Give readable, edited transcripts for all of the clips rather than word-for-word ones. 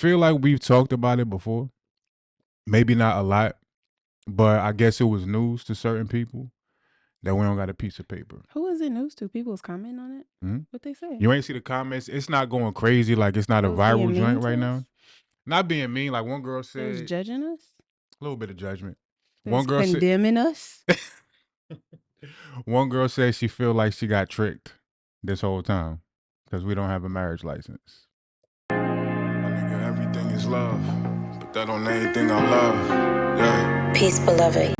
feel like we've talked about it before. Maybe not a lot, but I guess it was news to certain people that we don't got a piece of paper. Who is it news to? People was commenting on it? Hmm? What they say? You ain't see the comments? It's not going crazy. Like, it's not a They was being viral mean joint to right us? now. Not being mean. Like, one girl They was said, judging us? a little bit of judgment. They One was girl said, condemning us? one girl said she feel like she got tricked this whole time because we don't have a marriage license. My nigga, everything is love, but that don't anything I love. Yeah. Peace, beloved.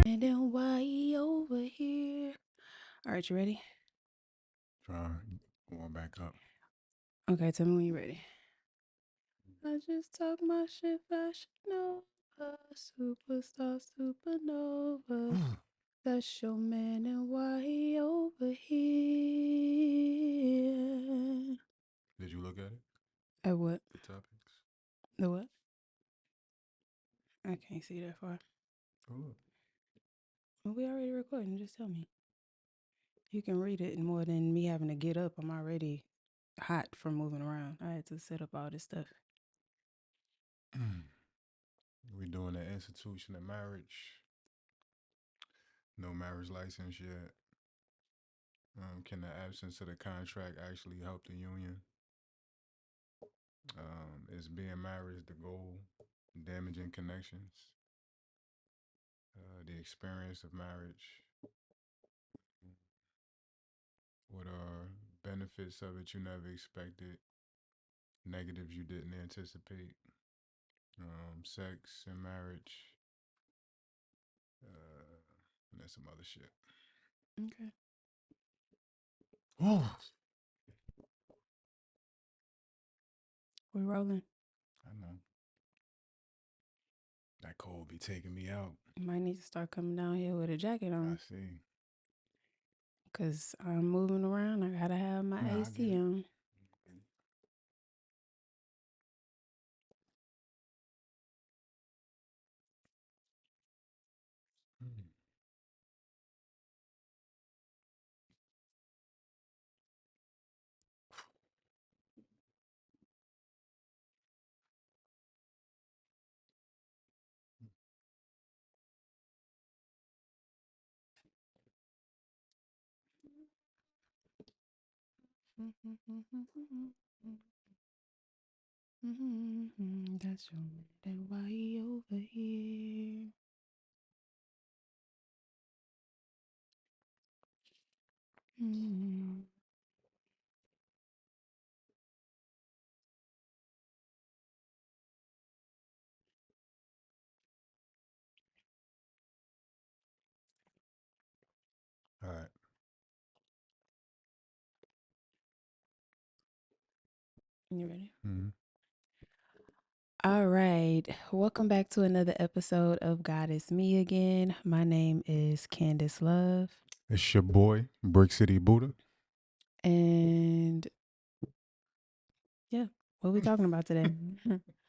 And then why over here? All right, you ready? Going back up. Okay, tell me when you're ready. I just talk my shit, fashion nova, superstar, supernova. That's your man, and why he over here? Did you look at it? At what? The topics. The what? I can't see that far. Oh, look. Well, we already recording. Just tell me. You can read it more than me having to get up. I'm already hot from moving around. I had to set up all this stuff. We doing the institution of marriage. No marriage license yet. Can the absence of the contract actually help the union? Is being married the goal? Damaging connections? The experience of marriage? What are benefits of it you never expected? Negatives you didn't anticipate? Sex and marriage? And then some other shit. Okay. Oh, We rolling. I know. That cold be taking me out. You might need to start coming down here with a jacket I on. see. Because I'm moving around. I got to have my Nah, I AC get it. on. That's your man. Then why he over here? All right. You ready? Mm-hmm. All right. Welcome back to another episode of God Is Me Again. My name is Candyss Love. It's your boy, Brickcitibuddha. And yeah, what we talking about today?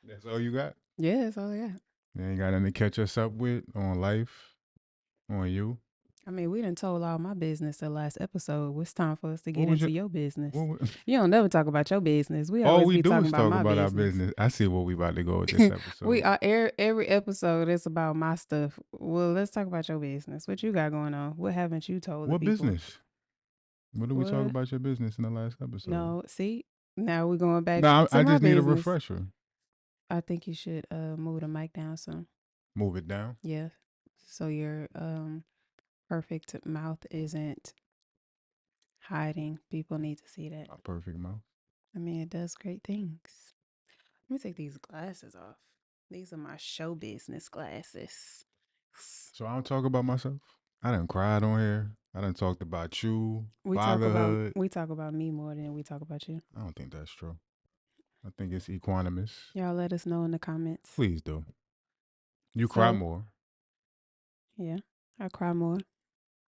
That's all you got? Yeah, that's all I got. You ain't got nothing to catch us up with on life, on you? I mean, we done told all my business the last episode. It's time for us to What get was into your- your business. What was- You don't never talk about your business. We all always we be do talking is about talk my about our business. business. I see where we about to go with this episode. We are every episode. It's about my stuff. Well, let's talk about your business. What you got going on? What haven't you told What the people? business? What did we talk about your business in the last episode? No, see, now we're going back No, to I my just need a business. refresher. I think you should move the mic down some. Move it down. Yeah, so your perfect mouth isn't hiding. People need to see that. A perfect mouth. I mean, it does great things. Let me take these glasses off. These are my show business glasses. So I don't talk about myself. I done cried on here. I done talked about you, We fatherhood. talk about me more than we talk about you. I don't think that's true. I think it's equanimous. Y'all let us know in the comments. Please do. You cry more. Yeah, I cry more.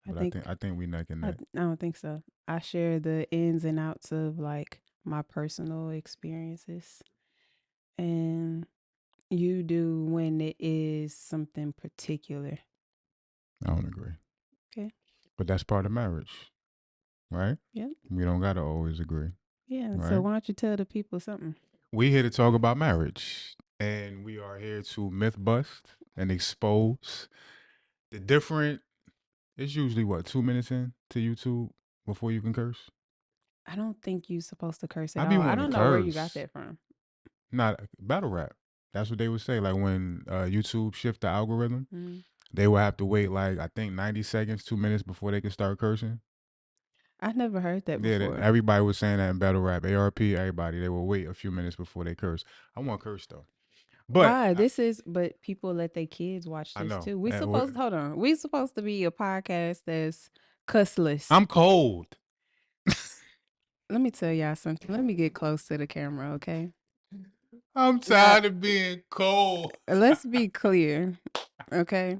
But I think we neck and neck. I don't think so. I share the ins and outs of like my personal experiences, and you do when it is something particular. I don't agree. Okay. But that's part of marriage. right? Yep. We don't gotta always agree. Yeah. Right. So why don't you tell the people something? We here to talk about marriage, and we are here to myth bust and expose the different. It's usually what 2 minutes in to YouTube before you can curse. I don't think you're supposed to curse I at be all. I wanting don't to know where you got curse, that from. not battle rap. That's what they would say. Like when YouTube shift the algorithm, Mm. they would have to wait like I think 90 seconds, 2 minutes before they can start cursing. I've never heard that Yeah, before. everybody was saying that in battle rap. ARP, everybody, they will wait a few minutes before they curse. I want to curse though, but Why? But people let their kids watch I this know. too. Hold on. We supposed to be a podcast that's cussless. I'm cold. Let me tell y'all something. Let me get close to the camera, okay? I'm Y'all, tired of being cold. let's be clear, okay?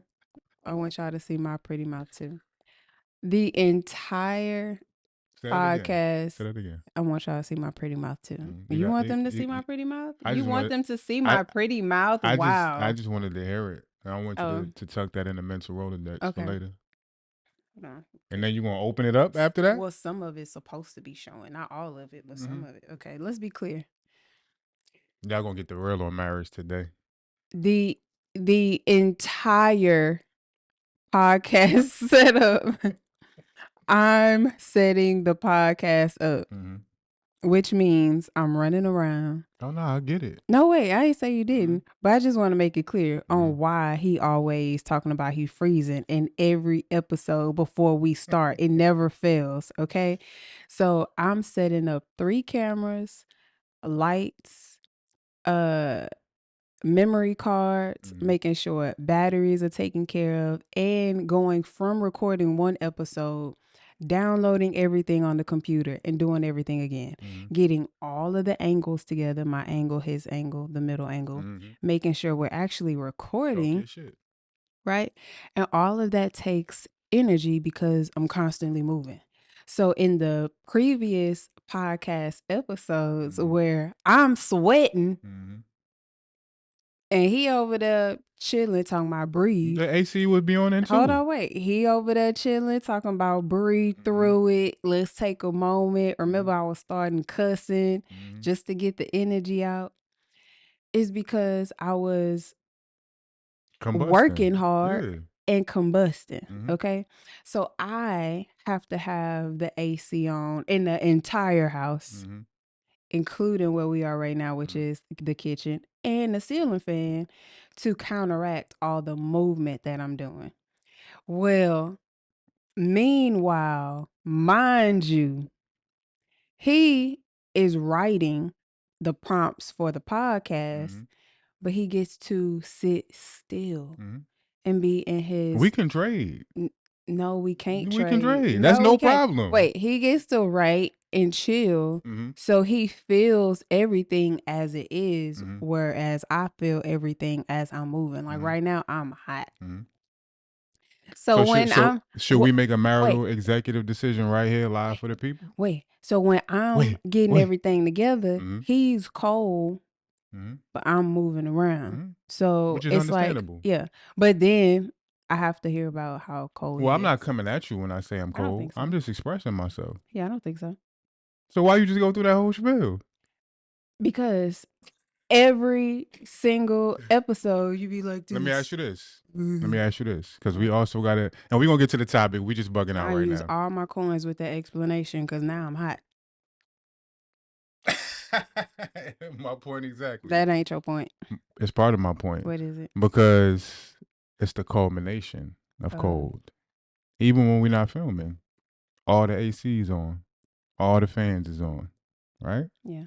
I want y'all to see my pretty mouth too. The entire Say that again. podcast. Say that again. I want y'all to see my pretty mouth too. You You got- want you- them to you- see my you- pretty mouth? I You just want wanted- them to see my pretty mouth? I Wow. just wanted to hear it. I want you Oh. to tuck that in the mental Rolodex for Okay. later. No. And then you gonna open it up after that? Well, some of it's supposed to be showing, not all of it, but some of it. Okay, let's be clear. Y'all gonna get the real on marriage today. The entire podcast setup. I'm setting the podcast up, which means I'm running around. Oh no, I get it. No way, I ain't say you didn't, but I just want to make it clear on why he always talking about he freezing in every episode before we start. It never fails, okay? So I'm setting up 3 cameras, lights, memory cards, making sure batteries are taken care of, and going from recording one episode, downloading everything on the computer and doing everything again, getting all of the angles together, my angle, his angle, the middle angle, making sure we're actually recording, right? And all of that takes energy because I'm constantly moving. So in the previous podcast episodes where I'm sweating, and he over there chilling, talking about breathe. The AC would be on then too. Hold on, wait. He over there chilling, talking about breathe through it. Let's take a moment. Remember, I was starting cussing just to get the energy out. It's because I was working hard and combusting. Okay. So I have to have the AC on in the entire house, including where we are right now, which is the kitchen and the ceiling fan, to counteract all the movement that I'm doing. Well, meanwhile, mind you, he is writing the prompts for the podcast, but he gets to sit still and be in his. We can trade. No, we can't We trade. can trade. No, That's no we can't. problem. Wait, he gets to write and chill. So he feels everything as it is, whereas I feel everything as I'm moving. Like right now, I'm hot. So when should we make a marital executive decision right here live for the people? So when I'm getting everything together, he's cold, but I'm moving around. So which is it's understandable. like, yeah. But then I have to hear about how cold Well, he I'm not gets. coming at you when I say I'm I don't cold. think so. I'm just expressing myself. Yeah, I don't think so. So why you just go through that whole spiel? Because every single episode you be like this. Let me ask you this. Because we also got to, and we're going to get to the topic. We just bugging out I right use now. all my coins with that explanation because now I'm hot. My point exactly. That ain't your point. It's part of my point. What is it? Because it's the culmination of cold. Even when we're not filming, all the AC's on, all the fans is on, right? Yeah.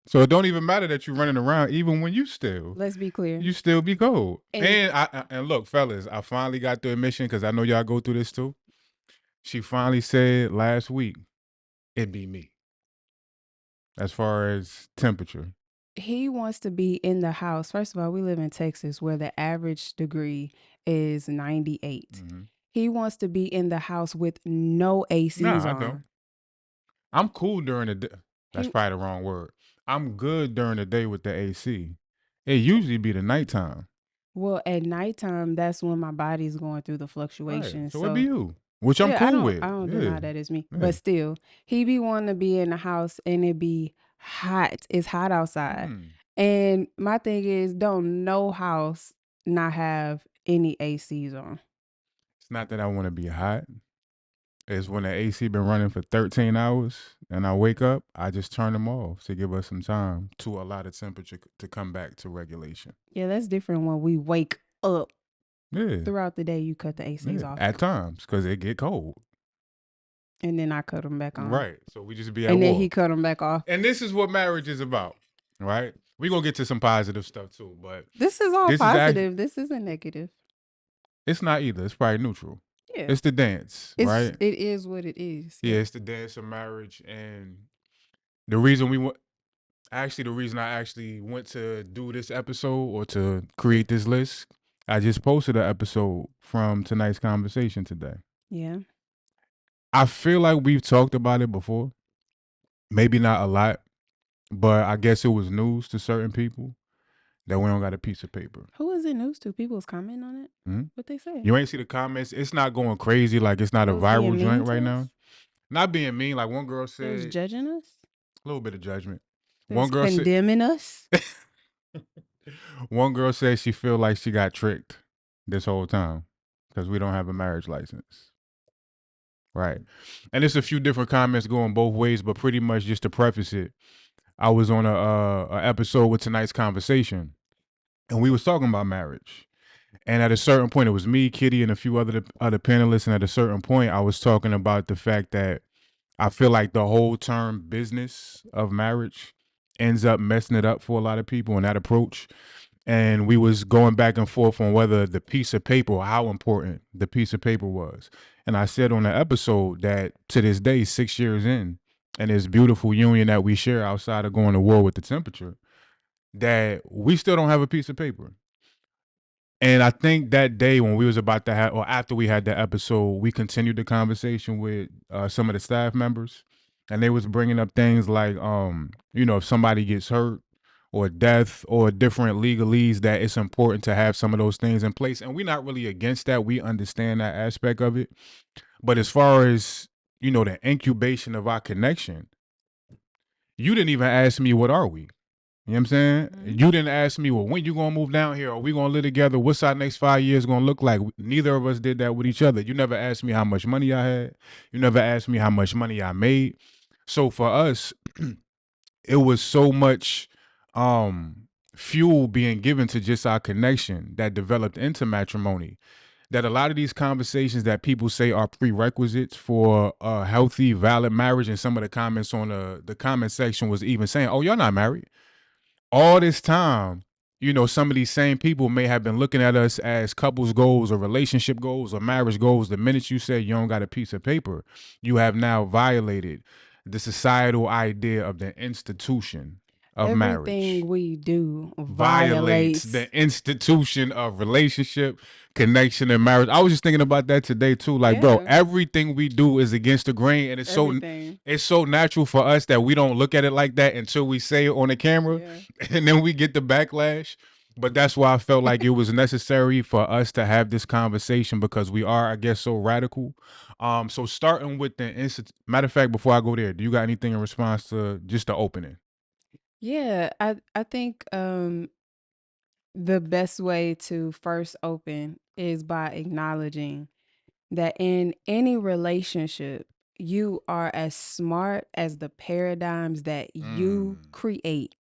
So it don't even matter that you're running around, even when you still. Let's be clear. You still be cold. And look, fellas, I finally got the admission because I know y'all go through this too. She finally said last week, it'd be me. As far as temperature. He wants to be in the house. First of all, we live in Texas where the average degree is 98. He wants to be in the house with no ACs on. I don't. I'm cool during the day. That's probably the wrong word. I'm good during the day with the AC. It usually be the nighttime. Well, at nighttime, that's when my body's going through the fluctuations. Right. So it be you. which I'm Yeah, cool with. I don't Yeah. deny that it's me. Yeah. But still, he be wanting to be in the house and it be hot. It's hot outside. And my thing is, don't no house not have any ACs on. It's not that I want to be hot. It's when the AC been running for 13 hours and I wake up, I just turn them off to give us some time to allow the temperature to come back to regulation. Yeah, that's different when we wake up. Yeah. Throughout the day, you cut the ACs off. At times, because it get cold. And then I cut them back on. Right. So we just be at and war. then he cut them back off. And this is what marriage is about, right? We're going to get to some positive stuff too, but this is all positive. This isn't negative. It's not either. It's probably neutral. Yeah. It's the dance, right? It is what it is. Yeah, it's the dance of marriage. And the reason the reason I actually went to do this episode or to create this list, I just posted an episode from tonight's conversation today. Yeah. I feel like we've talked about it before. Maybe not a lot, but I guess it was news to certain people that we don't got a piece of paper. Who is it news to? People was commenting on it? Mm-hmm. What they say? You ain't see the comments? It's not going crazy. Like, it's not a viral joint right now. Not being mean. Like, one girl said... They was judging us? A little bit of judgment. One girl condemning us? One girl said she feel like she got tricked this whole time because we don't have a marriage license. Right. And there's a few different comments going both ways, but pretty much just to preface it, I was on a episode with tonight's conversation, and we was talking about marriage. And at a certain point, it was me, Kitty, and a few other panelists. And at a certain point, I was talking about the fact that I feel like the whole term business of marriage ends up messing it up for a lot of people in that approach. And we was going back and forth on whether the piece of paper, or how important the piece of paper was. And I said on the episode that to this day, 6 years in, and this beautiful union that we share outside of going to war with the temperature, that we still don't have a piece of paper. And I think that day when we was about to have, or after we had the episode, we continued the conversation with some of the staff members, and they was bringing up things like, if somebody gets hurt or death or different legalese, that it's important to have some of those things in place. And we're not really against that. We understand that aspect of it. But as far as, the incubation of our connection, you didn't even ask me, what are we? You know what I'm saying? Mm-hmm. You didn't ask me, well, when you going to move down here? Are we going to live together? What's our next 5 years going to look like? Neither of us did that with each other. You never asked me how much money I had. You never asked me how much money I made. So for us, it was so much fuel being given to just our connection that developed into matrimony, that a lot of these conversations that people say are prerequisites for a healthy, valid marriage, and some of the comments on the comment section was even saying, oh, you're not married. All this time, some of these same people may have been looking at us as couples goals or relationship goals or marriage goals. The minute you say you don't got a piece of paper, you have now violated the societal idea of the institution of marriage. Everything we do violates the institution of relationship, connection, and marriage. I was just thinking about that today too. Like, bro, everything we do is against the grain, and it's so natural for us that we don't look at it like that until we say it on the camera, and then we get the backlash. But that's why I felt like it was necessary for us to have this conversation, because we are, I guess, so radical. So starting with the matter of fact, before I go there, do you got anything in response to just the opening? Yeah, I think the best way to first open is by acknowledging that in any relationship, you are as smart as the paradigms that you create.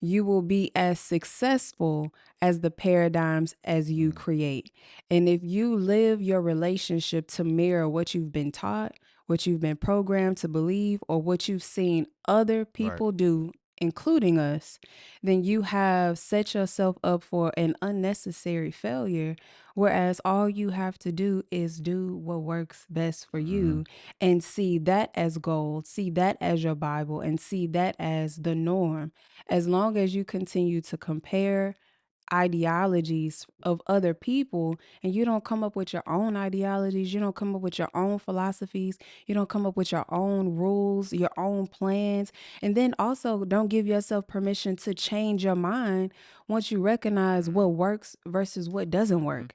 You will be as successful as the paradigms as you create. And if you live your relationship to mirror what you've been taught, what you've been programmed to believe, or what you've seen other people do, including us, then you have set yourself up for an unnecessary failure. Whereas all you have to do is do what works best for you, and see that as gold, see that as your Bible, and see that as the norm. As long as you continue to compare ideologies of other people and you don't come up with your own ideologies, you don't come up with your own philosophies, you don't come up with your own rules, your own plans, and then also don't give yourself permission to change your mind once you recognize what works versus what doesn't work.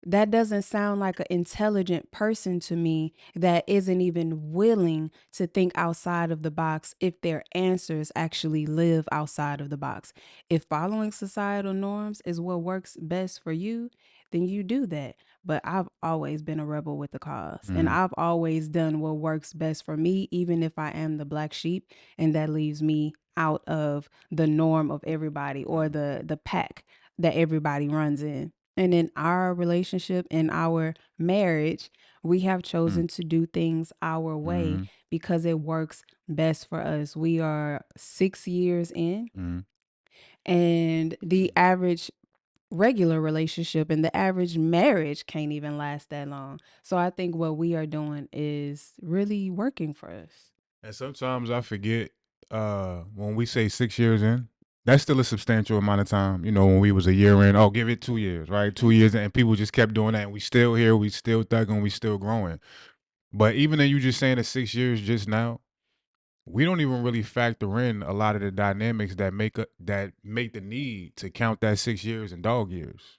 that doesn't sound like an intelligent person to me that isn't even willing to think outside of the box if their answers actually live outside of the box. If following societal norms is what works best for you, then you do that. But I've always been a rebel with the cause, and I've always done what works best for me, even if I am the black sheep, and that leaves me out of the norm of everybody or the pack that everybody runs in. And in our relationship, in our marriage, we have chosen to do things our way because it works best for us. We are 6 years in, and the average regular relationship and the average marriage can't even last that long. So I think what we are doing is really working for us. And sometimes I forget when we say 6 years in, that's still a substantial amount of time. You know, when we was a year in, oh, give it 2 years, right? 2 years in, and people just kept doing that, and we still here, we still thugging, we still growing. But even though you just saying the 6 years just now, we don't even really factor in a lot of the dynamics that make the need to count that 6 years in dog years.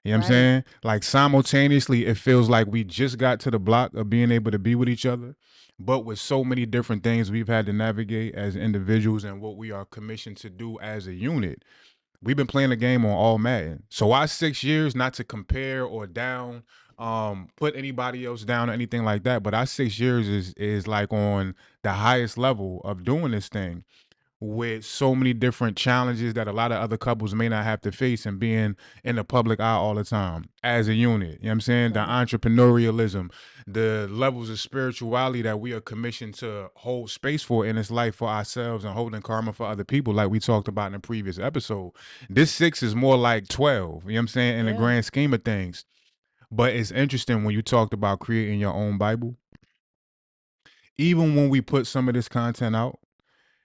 You know what I'm saying? Like simultaneously, it feels like we just got to the block of being able to be with each other, but with so many different things we've had to navigate as individuals and what we are commissioned to do as a unit. We've been playing the game on all Madden. So our 6 years, not to compare or down, put anybody else down or anything like that, but our 6 years is like on the highest level of doing this thing with so many different challenges that a lot of other couples may not have to face and being in the public eye all the time as a unit. You know what I'm saying? Right. The entrepreneurialism, the levels of spirituality that we are commissioned to hold space for in this life for ourselves and holding karma for other people, like we talked about in the previous episode. This 6 is more like 12, you know what I'm saying, in the grand scheme of things. But it's interesting when you talked about creating your own Bible. Even when we put some of this content out,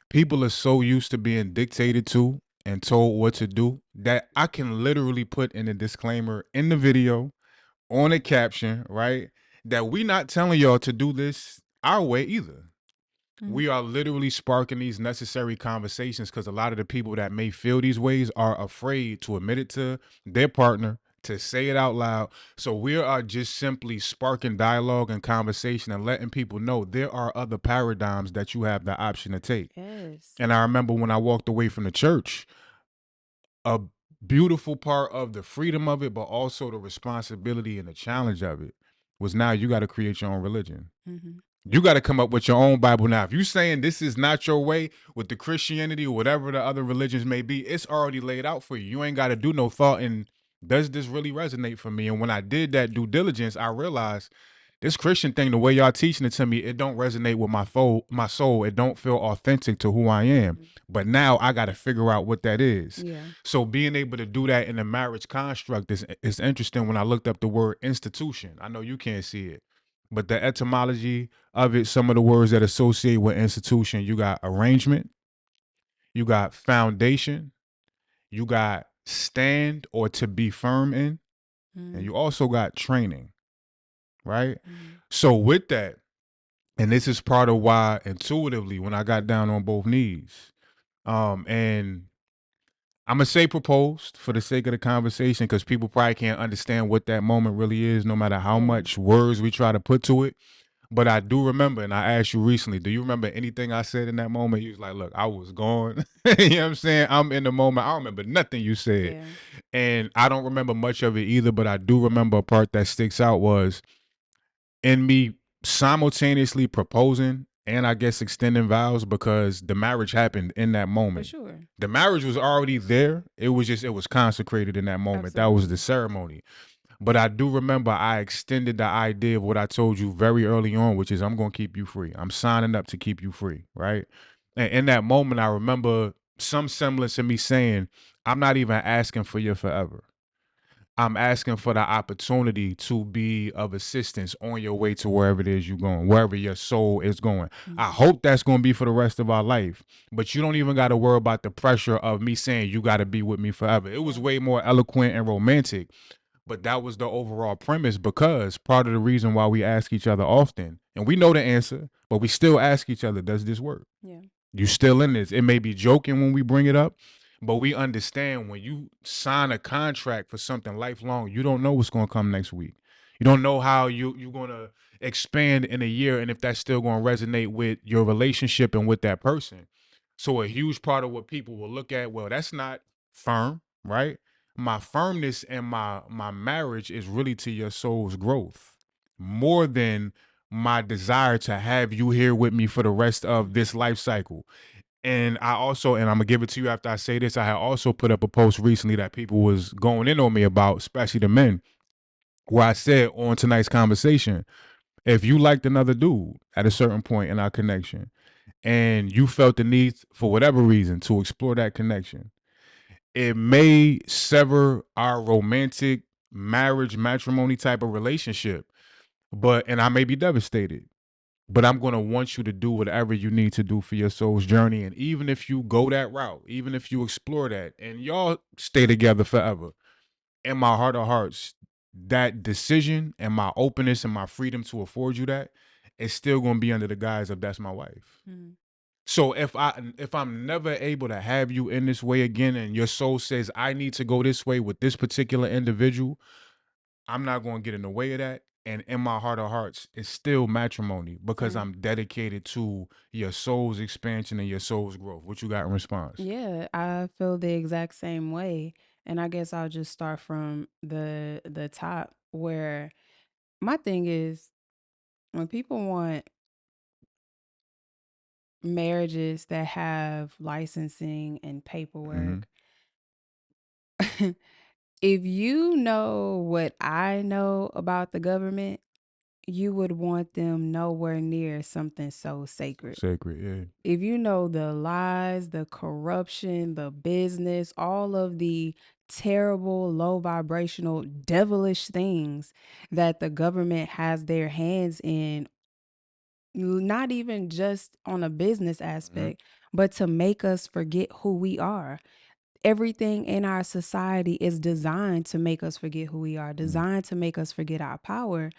people are so used to being dictated to and told what to do that I can literally put in a disclaimer in the video, on a caption, right? That we not telling y'all to do this our way either. We are literally sparking these necessary conversations because a lot of the people that may feel these ways are afraid to admit it to their partner, to say it out loud. So we are just simply sparking dialogue and conversation and letting people know there are other paradigms that you have the option to take. Yes. And I remember when I walked away from the church, a beautiful part of the freedom of it, but also the responsibility and the challenge of it was now you got to create your own religion. You got to come up with your own Bible now. If you're saying this is not your way with the Christianity or whatever the other religions may be, it's already laid out for you. You ain't got to do no thought in, does this really resonate for me? And when I did that due diligence, I realized this Christian thing, the way y'all teaching it to me, it don't resonate with my soul. It don't feel authentic to who I am. But now I got to figure out what that is. Yeah. So being able to do that in a marriage construct is interesting. When I looked up the word institution, I know you can't see it, but the etymology of it, some of the words that associate with institution, you got arrangement, you got foundation, you got stand or to be firm in, and you also got training, right? So with that, and this is part of why intuitively when I got down on both knees, and I'm gonna say proposed for the sake of the conversation because people probably can't understand what that moment really is, no matter how much words we try to put to it. But I do remember, and I asked you recently, do you remember anything I said in that moment? You was like, look, I was gone. You know what I'm saying? I'm in the moment. I don't remember nothing you said. Yeah. And I don't remember much of it either, but I do remember a part that sticks out was in me simultaneously proposing and I guess extending vows because the marriage happened in that moment. For sure. The marriage was already there. It was consecrated in that moment. Absolutely. That was the ceremony. But I do remember I extended the idea of what I told you very early on, which is I'm going to keep you free. I'm signing up to keep you free, right? And in that moment, I remember some semblance of me saying, I'm not even asking for your forever. I'm asking for the opportunity to be of assistance on your way to wherever it is you're going, wherever your soul is going. I hope that's going to be for the rest of our life, but you don't even got to worry about the pressure of me saying you got to be with me forever. It was way more eloquent and romantic. But that was the overall premise because part of the reason why we ask each other often, and we know the answer, but we still ask each other, does this work? Yeah. You still in this? It may be joking when we bring it up, But we understand when you sign a contract for something lifelong, you don't know what's going to come next week. You don't know how you're going to expand in a year and if that's still going to resonate with your relationship and with that person. So a huge part of what people will look at, well, that's not firm, right? My firmness and my marriage is really to your soul's growth more than my desire to have you here with me for the rest of this life cycle. And I also, and I'm gonna give it to you after I say this, I had also put up a post recently that people was going in on me about, especially the men, where I said on tonight's conversation, if you liked another dude at a certain point in our connection and you felt the need for whatever reason to explore that connection, it may sever our romantic marriage, matrimony type of relationship. And I may be devastated, but I'm going to want you to do whatever you need to do for your soul's journey. And even if you go that route, even if you explore that and y'all stay together forever, in my heart of hearts, that decision and my openness and my freedom to afford you that is still going to be under the guise of that's my wife. Mm. So if I'm never able to have you in this way again and your soul says I need to go this way with this particular individual, I'm not going to get in the way of that. And in my heart of hearts, it's still matrimony because Right. I'm dedicated to your soul's expansion and your soul's growth. What you got in response? Yeah, I feel the exact same way. And I guess I'll just start from the top where my thing is when people want marriages that have licensing and Mm-hmm. paperwork, if you know what I know about the government, you would want them nowhere near something so sacred. Sacred, yeah. If you know the lies, the corruption, the business, all of the terrible, low vibrational, devilish things that the government has their hands in, not even just on a business Mm-hmm. aspect, but to make us forget who we are. Everything in our society is designed to make us forget who we are, designed to make us forget our power.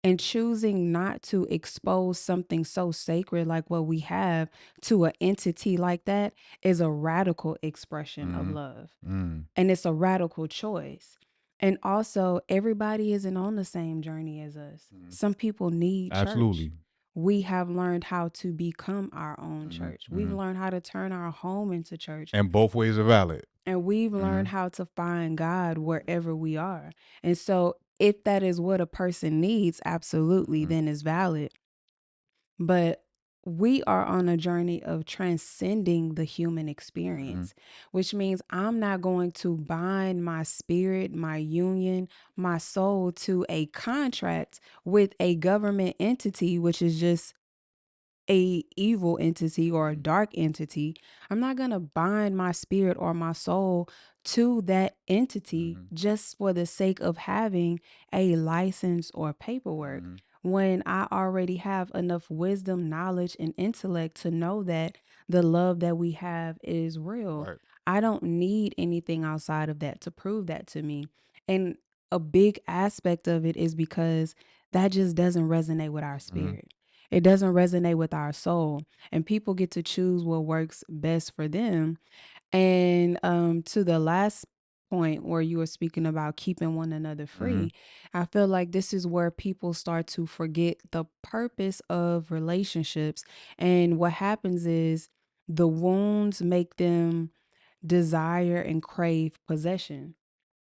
And choosing not to expose something so sacred like what we have to an entity like that is a radical expression of Mm-hmm. love. Mm-hmm. And it's a radical choice. And also, everybody isn't on the same journey as us. Mm-hmm. Some people need church. Absolutely. We have learned how to become our own church. Mm-hmm. We've Mm-hmm. learned how to turn our home into church. And both ways are valid. And we've Mm-hmm. learned how to find God wherever we are. And so, if that is what a person needs, absolutely, Mm-hmm. then it's valid. But we are on a journey of transcending the human Mm-hmm. experience, which means I'm not going to bind my spirit, my union, my soul to a contract with a government entity, which is just a evil entity or a dark entity. I'm not going to bind my spirit or my soul to that entity Mm-hmm. just for the sake of having a license or paperwork Mm-hmm. when I already have enough wisdom, knowledge, and intellect to know that the love that we have is real. Right. I don't need anything outside of that to prove that to me. And a big aspect of it is because that just doesn't resonate with our Mm-hmm. spirit. It doesn't resonate with our soul. And people get to choose what works best for them. And to the last point where you were speaking about keeping one another Mm-hmm. free, I feel like this is where people start to forget the purpose of relationships. And what happens is the wounds make them desire and crave possession.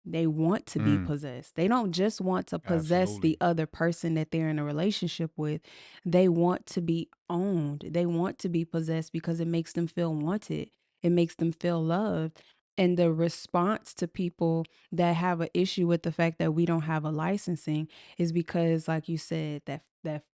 They want to be Mm. possessed. They don't just want to possess the Absolutely. other person that they're in a relationship with. They want to be owned. They want to be possessed because it makes them feel wanted. It makes them feel loved. And the response to people that have an issue with the fact that we don't have a licensing is because, like you said, that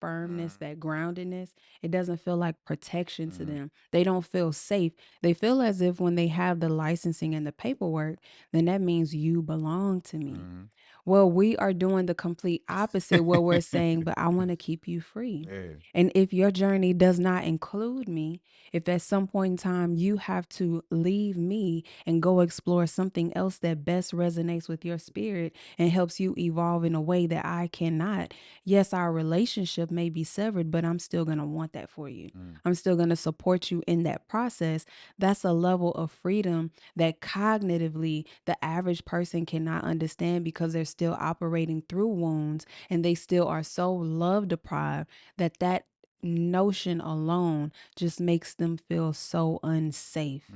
firmness, Mm-hmm. that groundedness, it doesn't feel like protection to Mm-hmm. them. They don't feel safe. They feel as if when they have the licensing and the paperwork, then that means you belong to me. Mm-hmm. Well, we are doing the complete opposite where we're saying, but I want to keep you free. Yeah. And if your journey does not include me, if at some point in time you have to leave me and go explore something else that best resonates with your spirit and helps you evolve in a way that I cannot, yes, our relationship may be severed, but I'm still going to want that for you. I'm still going to support you in that process. That's a level of freedom that cognitively the average person cannot understand because they're still operating through wounds and they still are so love deprived that notion alone just makes them feel so unsafe.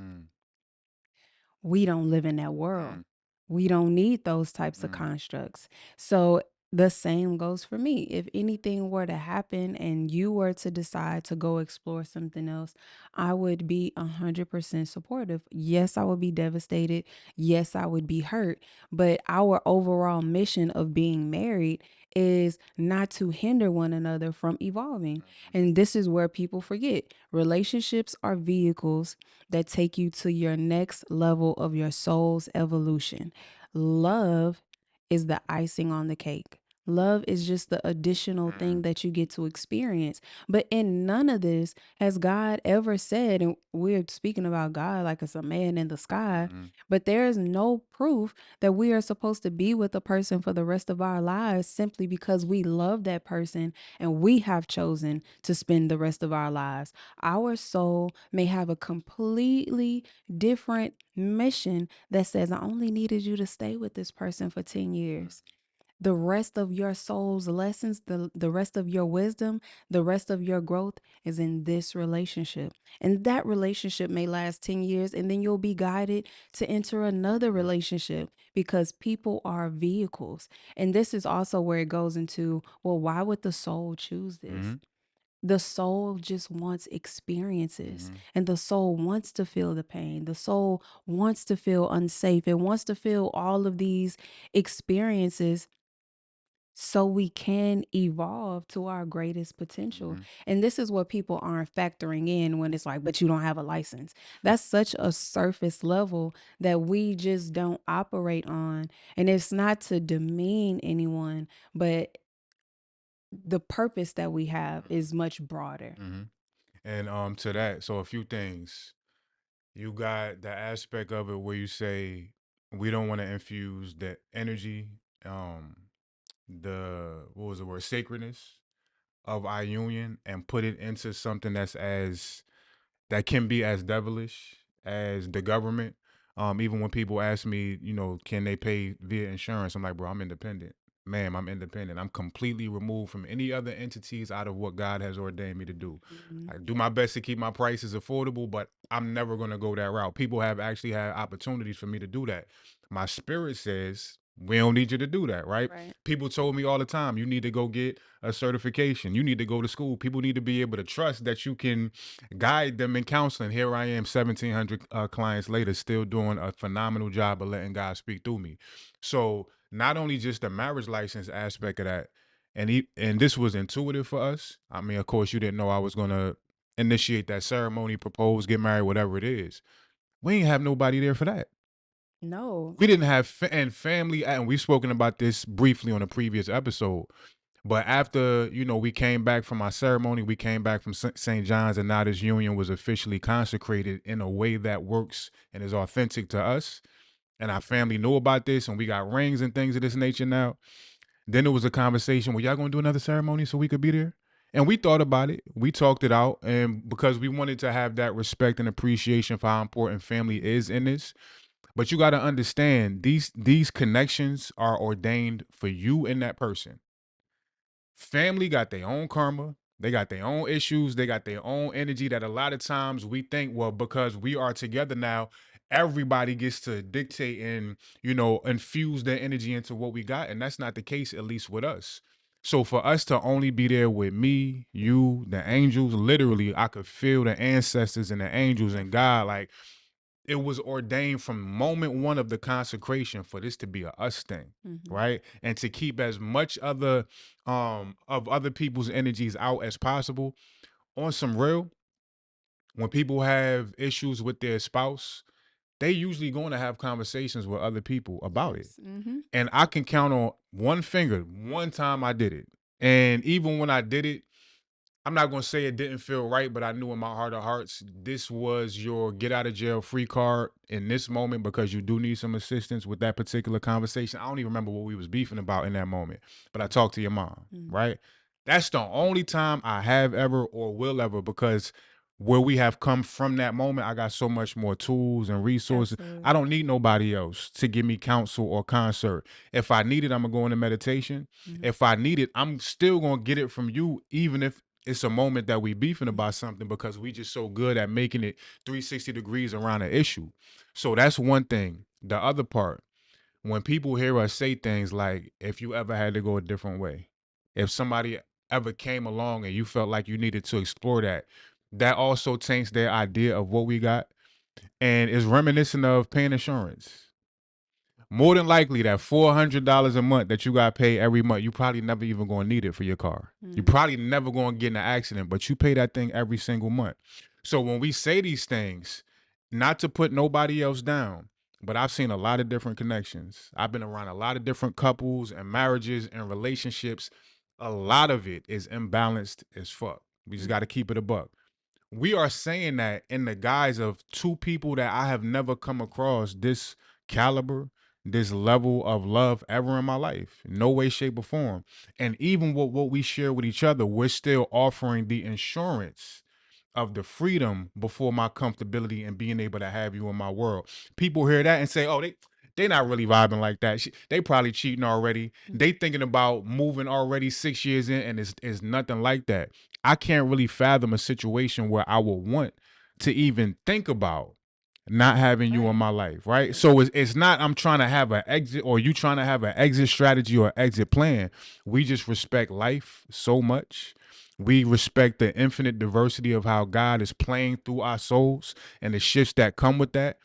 We don't live in that world. We don't need those types of constructs. So the same goes for me. If anything were to happen and you were to decide to go explore something else, I would be 100% supportive. Yes, I would be devastated. Yes, I would be hurt. But our overall mission of being married is not to hinder one another from evolving. And this is where people forget. Relationships are vehicles that take you to your next level of your soul's evolution. Love is the icing on the cake. Love is just the additional thing that you get to experience. But in none of this has God ever said, and we're speaking about God like it's a man in the sky, but there is no proof that we are supposed to be with a person for the rest of our lives simply because we love that person and we have chosen to spend the rest of our lives. Our soul may have a completely different mission that says, I only needed you to stay with this person for 10 years. The rest of your soul's lessons, the rest of your wisdom, the rest of your growth is in this relationship. And that relationship may last 10 years, and then you'll be guided to enter another relationship because people are vehicles. And this is also where it goes into, well, why would the soul choose this? The soul just wants experiences, and the soul wants to feel the pain. The soul wants to feel unsafe. It wants to feel all of these experiences so we can evolve to our greatest potential. And this is what people aren't factoring in when it's like, but you don't have a license. That's such a surface level that we just don't operate on. And it's not to demean anyone, but the purpose that we have is much broader. And to that, so a few things. You got the aspect of it where you say we don't want to infuse the energy, um, the what was the word, sacredness of our union and put it into something that can be as devilish as the government. Even when people ask me, can they pay via insurance? I'm like, bro, I'm independent. Ma'am, I'm independent. I'm completely removed from any other entities out of what God has ordained me to do. I do my best to keep my prices affordable, but I'm never going to go that route. People have actually had opportunities for me to do that. My spirit says, we don't need you to do that, right? Right. People told me all the time, you need to go get a certification. You need to go to school. People need to be able to trust that you can guide them in counseling. Here I am, 1,700 clients later, still doing a phenomenal job of letting God speak through me. So not only just the marriage license aspect of that, and this was intuitive for us. I mean, of course, you didn't know I was going to initiate that ceremony, propose, get married, whatever it is. We ain't have nobody there for that. No. We didn't have and family, and we've spoken about this briefly on a previous episode. But after, we came back from our ceremony, we came back from St. John's, and now this union was officially consecrated in a way that works and is authentic to us. And our family knew about this, and we got rings and things of this nature now. Then there was a conversation, well, y'all gonna do another ceremony so we could be there? And we thought about it. We talked it out. And because we wanted to have that respect and appreciation for how important family is in this. But you got to understand, these connections are ordained for you and that person. Family got their own karma. They got their own issues. They got their own energy that a lot of times we think, well, because we are together now, everybody gets to dictate and, infuse their energy into what we got. And that's not the case, at least with us. So for us to only be there with me, you, the angels, literally, I could feel the ancestors and the angels and God. Like, it was ordained from moment one of the consecration for this to be a us thing, right? And to keep as much other of other people's energies out as possible. On some real, when people have issues with their spouse, they usually going to have conversations with other people about it. Yes. And I can count on One finger. One time I did it. And even when I did it, I'm not gonna say it didn't feel right, but I knew in my heart of hearts, this was your get out of jail free card in this moment because you do need some assistance with that particular conversation. I don't even remember what we was beefing about in that moment, but I talked to your mom, right? That's the only time I have ever or will ever, because where we have come from that moment, I got so much more tools and resources. Absolutely. I don't need nobody else to give me counsel or concert. If I need it, I'm gonna go into meditation. If I need it, I'm still gonna get it from you, even if it's a moment that we beefing about something, because we just so good at making it 360 degrees around an issue. So that's one thing. The other part, when people hear us say things like, if you ever had to go a different way, if somebody ever came along and you felt like you needed to explore that, that also taints their idea of what we got and is reminiscent of paying insurance. More than likely, that $400 a month that you got paid every month, you probably never even gonna need it for your car. You probably never gonna get in an accident, but you pay that thing every single month. So when we say these things, not to put nobody else down, but I've seen a lot of different connections. I've been around a lot of different couples and marriages and relationships. A lot of it is imbalanced as fuck. We just got to keep it a buck. We are saying that in the guise of two people that I have never come across this caliber, this level of love ever in my life. No way, shape, or form. And even with what we share with each other, we're still offering the insurance of the freedom before my comfortability and being able to have you in my world. People hear that and say, oh, they not really vibing like that. They probably cheating already. They thinking about moving already 6 years in, and it's nothing like that. I can't really fathom a situation where I would want to even think about not having you in my life, right? So it's not I'm trying to have an exit or you trying to have an exit strategy or exit plan. We just respect life so much. We respect the infinite diversity of how God is playing through our souls and the shifts that come with that.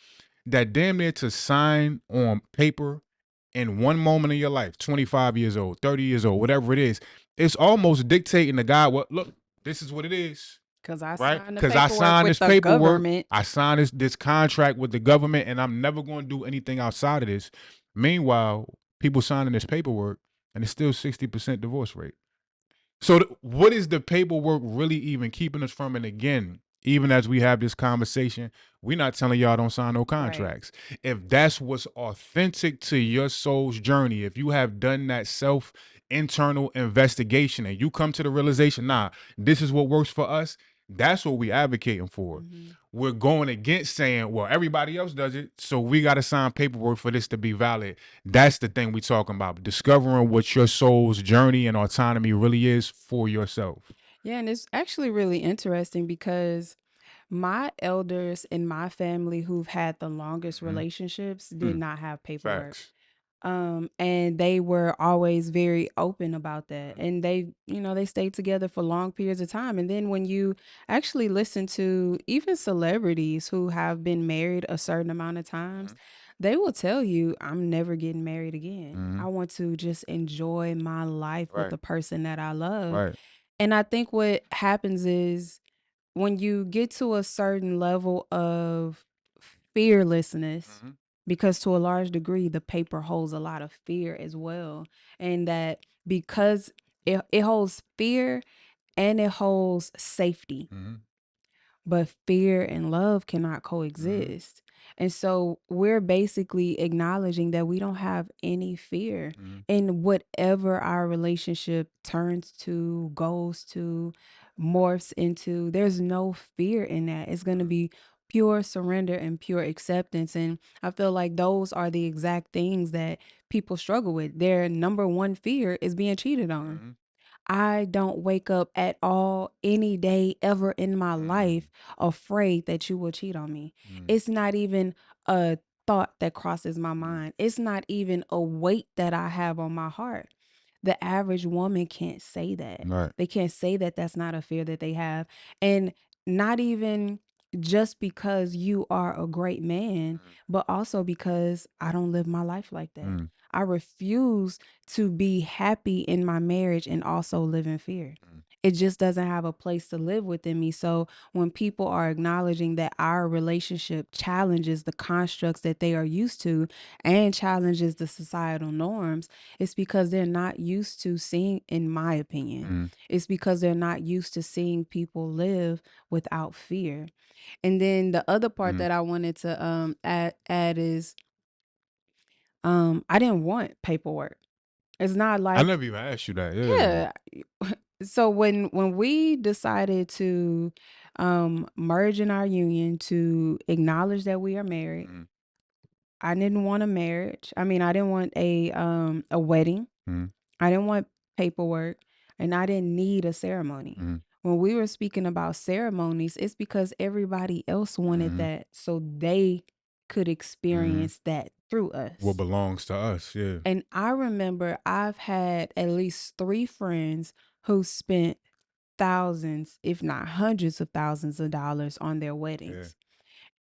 That damn near to sign on paper in one moment of your life, 25 years old, 30 years old, whatever it is, it's almost dictating to God, what, look, this is what it is. Because I Right? signed the Because I paperwork signed with this the paperwork, government. I signed this contract with the government, and I'm never going to do anything outside of this. Meanwhile, people signing this paperwork, and it's still 60% divorce rate. So what is the paperwork really even keeping us from? And again, even as we have this conversation, we're not telling y'all don't sign no contracts. Right. If that's what's authentic to your soul's journey, if you have done that self internal investigation and you come to the realization, nah, this is what works for us, that's what we advocating for. We're going against saying, well, everybody else does it, so we got to sign paperwork for this to be valid. That's the thing we talking about. Discovering what your soul's journey and autonomy really is for yourself. Yeah, and it's actually really interesting because my elders in my family who've had the longest relationships did not have paperwork. Facts. And they were always very open about that. And they stayed together for long periods of time. And then when you actually listen to even celebrities who have been married a certain amount of times, they will tell you, I'm never getting married again. I want to just enjoy my life with Right. the person that I love. Right. And I think what happens is when you get to a certain level of fearlessness, because to a large degree, the paper holds a lot of fear as well. And that because it holds fear and it holds safety, but fear and love cannot coexist. And so we're basically acknowledging that we don't have any fear in whatever our relationship turns to, goes to, morphs into. There's no fear in that. It's going to be pure surrender and pure acceptance. And I feel like those are the exact things that people struggle with. Their number one fear is being cheated on. I don't wake up at all any day ever in my life afraid that you will cheat on me. It's not even a thought that crosses my mind. It's not even a weight that I have on my heart. The average woman can't say that. Right. They can't say that that's not a fear that they have. And not even just because you are a great man, but also because I don't live my life like that. I refuse to be happy in my marriage and also live in fear. it just doesn't have a place to live within me. So when people are acknowledging that our relationship challenges the constructs that they are used to and challenges the societal norms, it's because they're not used to seeing, in my opinion, it's because they're not used to seeing people live without fear. And then the other part that I wanted to add is I didn't want paperwork. It's not I like, never even asked you that. yeah. So when we decided to merge in our union to acknowledge that we are married, Mm, I didn't want a marriage. I mean, I didn't want a wedding. mm, I didn't want paperwork, and I didn't need a ceremony. mm, When we were speaking about ceremonies, it's because everybody else wanted mm, that so they could mm. experience that through What us. belongs to us? Yeah. And I remember I've had at least 3 friends who spent thousands, if not hundreds of thousands of dollars on their Yeah. weddings.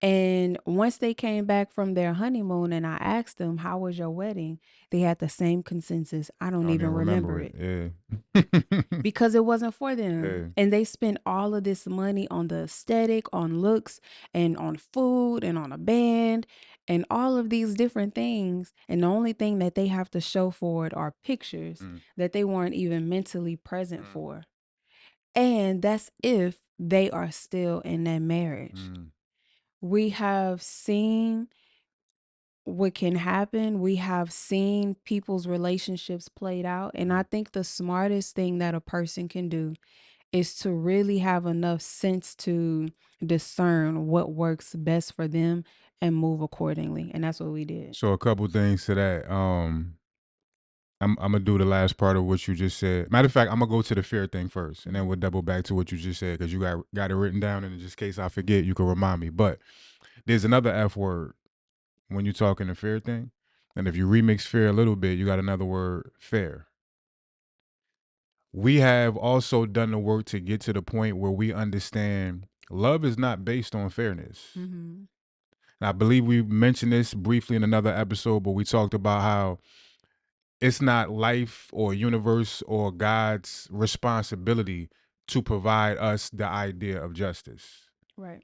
And once they came back from their honeymoon and I asked them, "How was your wedding?" They had the same consensus. I I don't don't even even remember remember it it. Yeah. because it wasn't for them. Yeah. And they spent all of this money on the aesthetic, on looks, and on food, and on a band, and all of these different things. And the only thing that they have to show for it are pictures Mm, that they weren't even mentally present mm, for. And that's if they are still in that marriage. mm, We have seen what can happen. We have seen people's relationships played out. And I mm. think the smartest thing that a person can do is to really have enough sense to discern what works best for them and move accordingly. And that's what we did. So a couple things to that. I'm gonna do the last part of what you just said. Matter of fact, I'm gonna go to the fear thing first, and then we'll double back to what you just said because you got it written down, and in just case I forget, you can remind me. But there's another F word when you're talking the fear thing, and if you remix fear a little bit, you got another word, fair. We have also done the work to get to the point where we understand love is not based on fairness. Mm-hmm. And I believe we mentioned this briefly in another episode, but we talked about how it's not life or universe or God's responsibility to provide us the idea of justice. Right.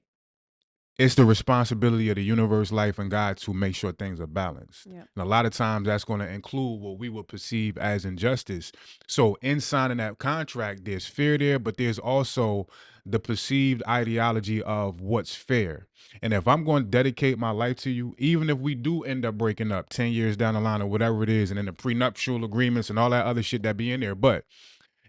It's the responsibility of the universe, life, and God to make sure things are balanced. Yep. And a lot of times that's going to include what we would perceive as injustice. So in signing that contract, there's fear there, but there's also the perceived ideology of what's fair. And if I'm going to dedicate my life to you, even if we do end up breaking up 10 years down the line or whatever it is, and then the prenuptial agreements and all that other shit that be in there, but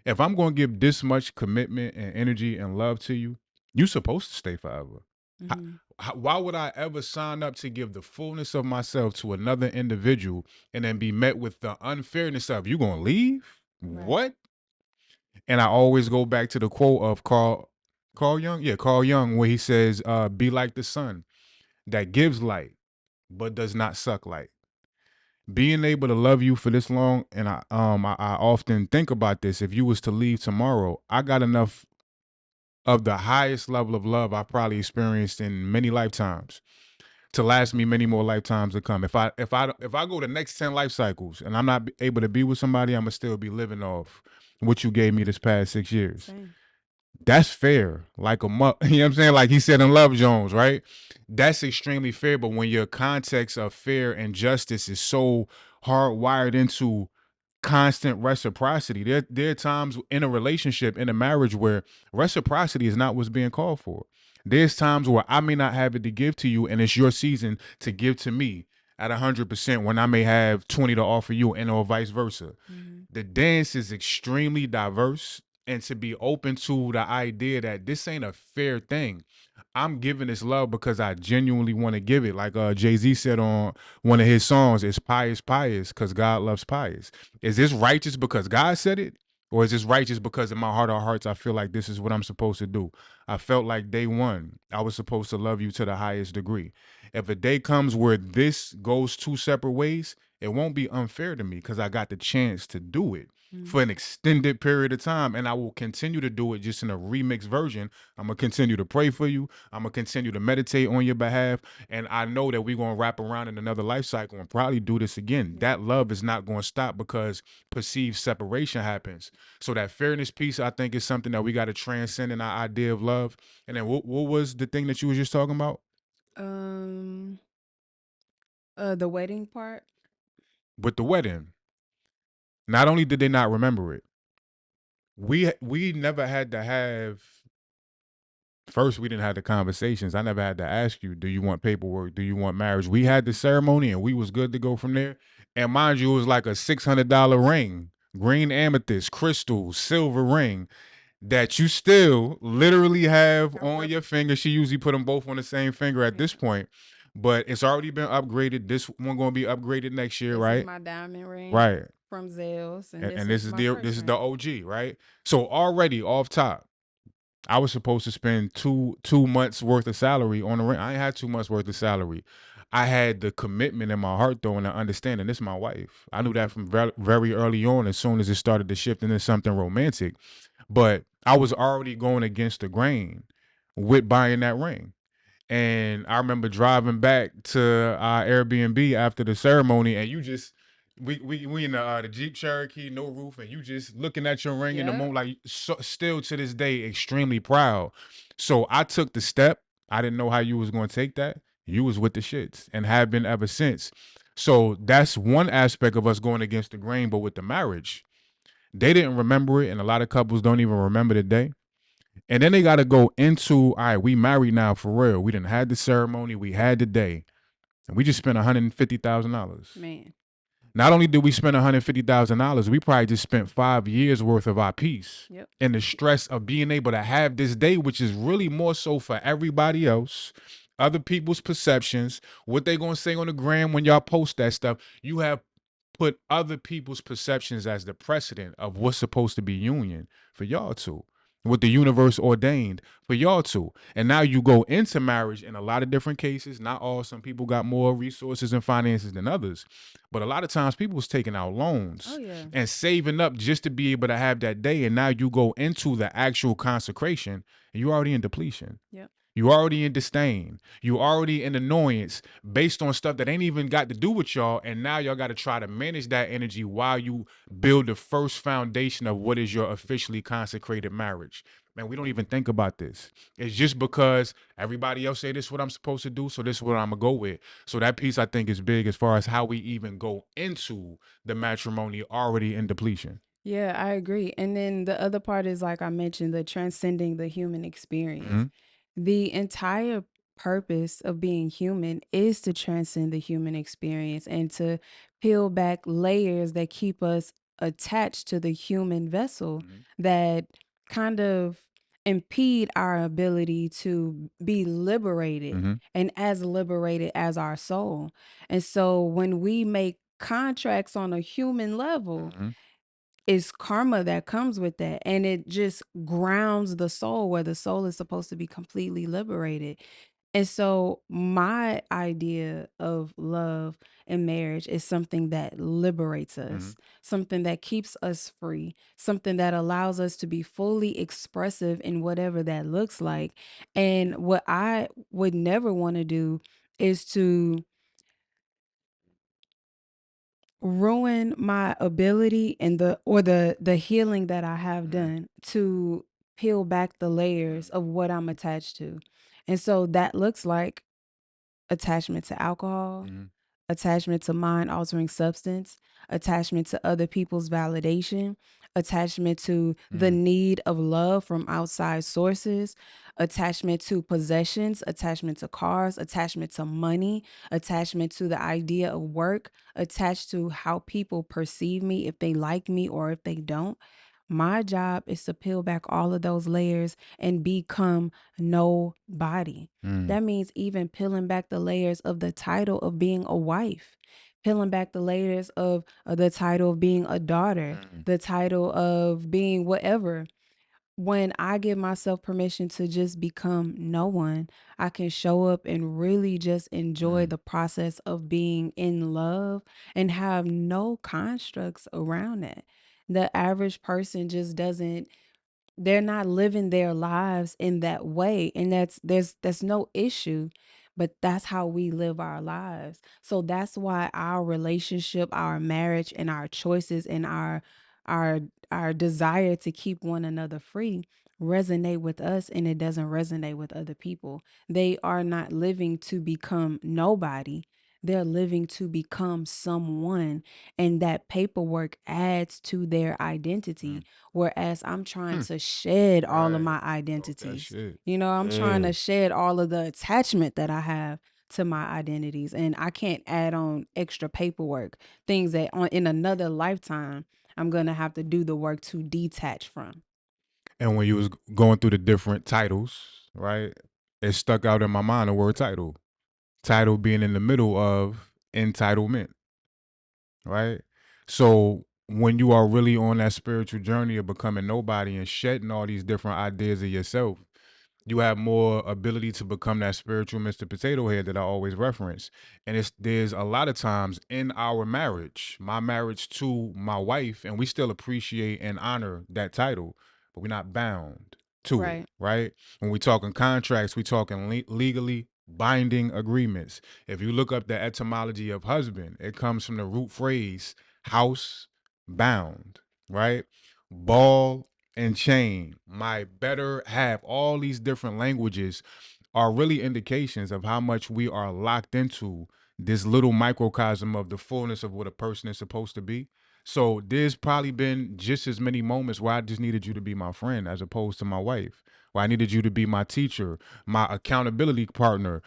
if I'm going to give this much commitment and energy and love to you, you're supposed to stay forever. Mm-hmm. Why would I ever sign up to give the fullness of myself to another individual and then be met with the unfairness of you gonna leave? Right. What? And I always go back to the quote of Carl Jung, yeah, Carl Jung, where he says, "Be like the sun that gives light but does not suck light." Being able to love you for this long, and I often think about this. If you was to leave tomorrow, I got enough of the highest level of love I've probably experienced in many lifetimes to last me many more lifetimes to come. If I go the next 10 life cycles and I'm not able to be with somebody, I'm gonna still be living off what you gave me this past 6 years. Same. That's fair. Like a you know what I'm saying? Like he said in Love Jones, right? That's extremely fair. But when your context of fair and justice is so hardwired into constant reciprocity. There are times in a relationship, in a marriage, where reciprocity is not what's being called for. There's times where I may not have it to give to you, and it's your season to give to me at 100% when I may have 20 to offer you, and or vice versa. Mm-hmm. The dance is extremely diverse, and to be open to the idea that this ain't a fair thing. I'm giving this love because I genuinely want to give it. Like Jay-Z said on one of his songs, it's pious, because God loves pious. Is this righteous because God said it? Or is this righteous because in my heart of hearts, I feel like this is what I'm supposed to do? I felt like day one, I was supposed to love you to the highest degree. If a day comes where this goes two separate ways, it won't be unfair to me because I got the chance to do it. for an extended period of time, and I will continue to do it just in a remixed version. I'm gonna continue to pray for you. I'm gonna continue to meditate on your behalf, and I know that we're gonna wrap around in another life cycle and probably do this again. That love is not gonna stop because perceived separation happens. So that fairness piece, I think, is something that we got to transcend in our idea of love. And then what was the thing that you was just talking about The wedding part. with the wedding? Not only did they not remember it, we never had to have. First, we didn't have the conversations. I never had to ask you, do you want paperwork? Do you want marriage? We had the ceremony and we was good to go from there. And mind you, it was like a $600 ring, green amethyst, crystal, silver ring that you still literally have on your finger. She usually put them both on the same finger at this point, but it's already been upgraded. This one going to be upgraded next year, This right? is my diamond ring. Right. From Zales, and And this this is my the first ring. OG, right? So already off top, I was supposed to spend two months worth of salary on the ring. I ain't had 2 months worth of salary. I had the commitment in my heart though, and the understanding. This is my wife. I knew that from very early on. As soon as it started to shift into something romantic, but I was already going against the grain with buying that ring. And I remember driving back to our Airbnb after the ceremony, and you just we in the Jeep Cherokee, no roof, and you just looking at your ring in the moment, like still to this day, extremely proud. So I took the step. I didn't know how you was going to take that. You was with the shits and have been ever since. So that's one aspect of us going against the grain. But with the marriage, they didn't remember it, and a lot of couples don't even remember the day. And then they got to go into, all right, we married now for real. We didn't had the ceremony, we had the day, and we just spent $150,000. Man. Not only did we spend $150,000, we probably just spent 5 years worth of our peace. Yep. And the stress of being able to have this day, which is really more so for everybody else, other people's perceptions, what they gonna say on the gram when y'all post that stuff. You have put other people's perceptions as the precedent of what's supposed to be union for y'all two, what the universe ordained for y'all two. And now you go into marriage in a lot of different cases, not all, some people got more resources and finances than others, but a lot of times people was taking out loans and saving up just to be able to have that day. And now you go into the actual consecration and you're already in depletion. Yep. You already in disdain. You already in annoyance based on stuff that ain't even got to do with y'all. And now y'all got to try to manage that energy while you build the first foundation of what is your officially consecrated marriage. Man, we don't even think about this. It's just because everybody else say this is what I'm supposed to do, so this is what I'm gonna go with. So that piece I think is big as far as how we even go into the matrimony already in depletion. Yeah, I agree. And then the other part is, like I mentioned, the transcending the human experience. The entire purpose of being human is to transcend the human experience and to peel back layers that keep us attached to the human vessel that kind of impede our ability to be liberated and as liberated as our soul. And so when we make contracts on a human level, it's karma that comes with that, and it just grounds the soul where the soul is supposed to be completely liberated. And so my idea of love and marriage is something that liberates us, something that keeps us free, something that allows us to be fully expressive in whatever that looks like. And what I would never want to do is to ruin my ability and the healing that I have done to peel back the layers of what I'm attached to. And so that looks like attachment to alcohol, attachment to mind altering substance, attachment to other people's validation, attachment to the need of love from outside sources, attachment to possessions, attachment to cars, attachment to money, attachment to the idea of work, attached to how people perceive me, if they like me or if they don't. My job is to peel back all of those layers and become nobody. That means even peeling back the layers of the title of being a wife, peeling back the layers of the title of being a daughter, the title of being whatever. When I give myself permission to just become no one, I can show up and really just enjoy the process of being in love and have no constructs around it. The average person just doesn't, they're not living their lives in that way, and that's no issue, but that's how we live our lives. So that's why our relationship, our marriage, and our choices, and our our desire to keep one another free resonate with us, and it doesn't resonate with other people. They are not living to become nobody, they're living to become someone, and that paperwork adds to their identity. Whereas I'm trying to shed all of Right. my Talk that identities. shit. You know, I'm trying Yeah. to shed all of the attachment that I have to my identities. And I can't add on extra paperwork, things that in another lifetime, I'm going to have to do the work to detach from. And when you was going through the different titles, right, it stuck out in my mind the word title. Title being in the middle of entitlement, right? So when you are really on that spiritual journey of becoming nobody and shedding all these different ideas of yourself, you have more ability to become that spiritual Mr. Potato Head that I always reference. And there's a lot of times in our marriage, my marriage to my wife, and we still appreciate and honor that title, but we're not bound to it, Right. right? When we talking contracts, we talking legally binding agreements. If you look up the etymology of husband, it comes from the root phrase house bound, right? Ball and chain, my better half, all these different languages are really indications of how much we are locked into this little microcosm of the fullness of what a person is supposed to be. So there's probably been just as many moments where I just needed you to be my friend as opposed to my wife. Where I needed you to be my teacher, my accountability partner,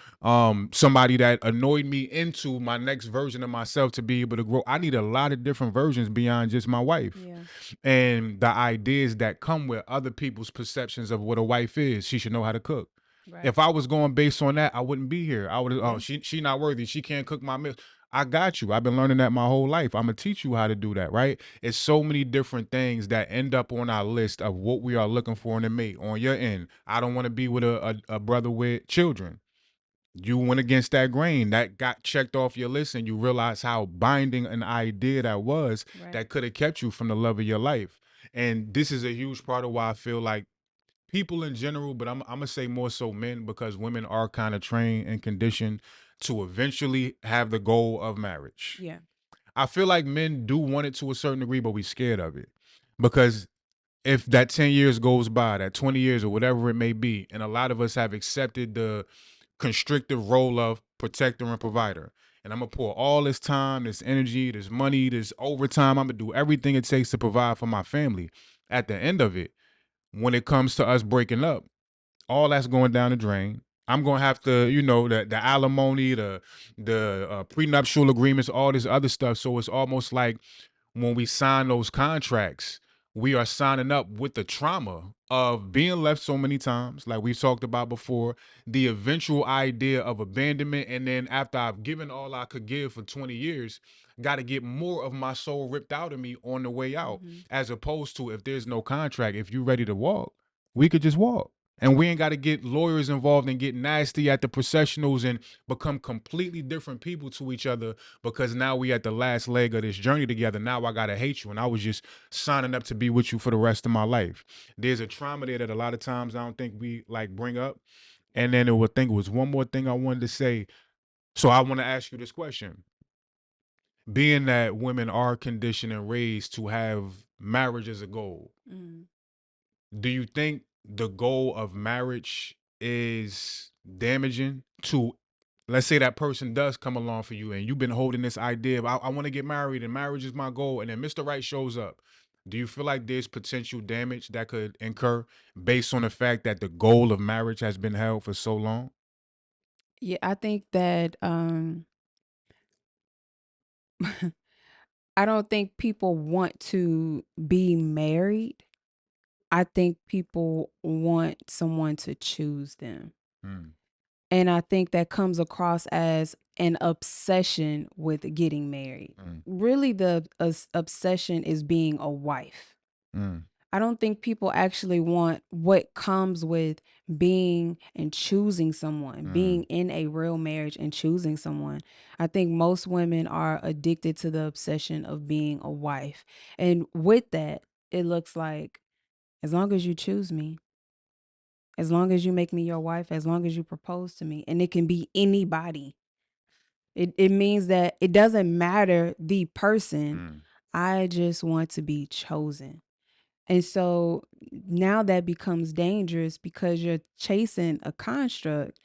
somebody that annoyed me into my next version of myself to be able to grow. I need a lot of different versions beyond just my wife. Yeah. And the ideas that come with other people's perceptions of what a wife is. She should know how to cook. Right. If I was going based on that, I wouldn't be here. I would have, Yeah. oh, she not worthy. She can't cook my meal. I got you. I've been learning that my whole life. I'm gonna teach you how to do that, right? It's so many different things that end up on our list of what we are looking for in a mate. On your end, I don't want to be with a brother with children. You went against that grain. That got checked off your list, and you realize how binding an idea that was Right. that could have kept you from the love of your life. And this is a huge part of why I feel like people in general, but I'm gonna say more so men, because women are kind of trained and conditioned to eventually have the goal of marriage. Yeah. I feel like men do want it to a certain degree, but we scared of it because if that 10 years goes by, that 20 years or whatever it may be, and a lot of us have accepted the constrictive role of protector and provider. And I'm gonna pour all this time, this energy, this money, this overtime. I'm gonna do everything it takes to provide for my family. At the end of it, when it comes to us breaking up, all that's going down the drain. I'm gonna have to, the alimony, the prenuptial agreements, all this other stuff. So it's almost like when we sign those contracts, we are signing up with the trauma of being left so many times, like we've talked about before, the eventual idea of abandonment. And then after I've given all I could give for 20 years, got to get more of my soul ripped out of me on the way out, Mm-hmm. as opposed to if there's no contract, if you're ready to walk, we could just walk. And we ain't got to get lawyers involved and get nasty at the processionals and become completely different people to each other because now we at the last leg of this journey together. Now I gotta hate you, and I was just signing up to be with you for the rest of my life. There's a trauma there that a lot of times I don't think we like bring up. And then I think it was one more thing I wanted to say. So I want to ask you this question: being that women are conditioned and raised to have marriage as a goal, Mm-hmm. do you think the goal of marriage is damaging to, let's say that person does come along for you and you've been holding this idea of I want to get married and marriage is my goal, and then Mr. Right shows up? Do you feel like there's potential damage that could incur based on the fact that the goal of marriage has been held for so long? Yeah, I think that I don't think people want to be married. I think people want someone to choose them. Mm, And I think that comes across as an obsession with getting married. mm, Really, the obsession is being a wife. mm, I don't think people actually want what comes with being and choosing someone, being in a real marriage and choosing someone. I think most women are addicted to the obsession of being a wife. And with that, it looks like as long as you choose me, as long as you make me your wife, as long as you propose to me, and it can be anybody. It means that it doesn't matter the person. I just want to be chosen. And so now that becomes dangerous because you're chasing a construct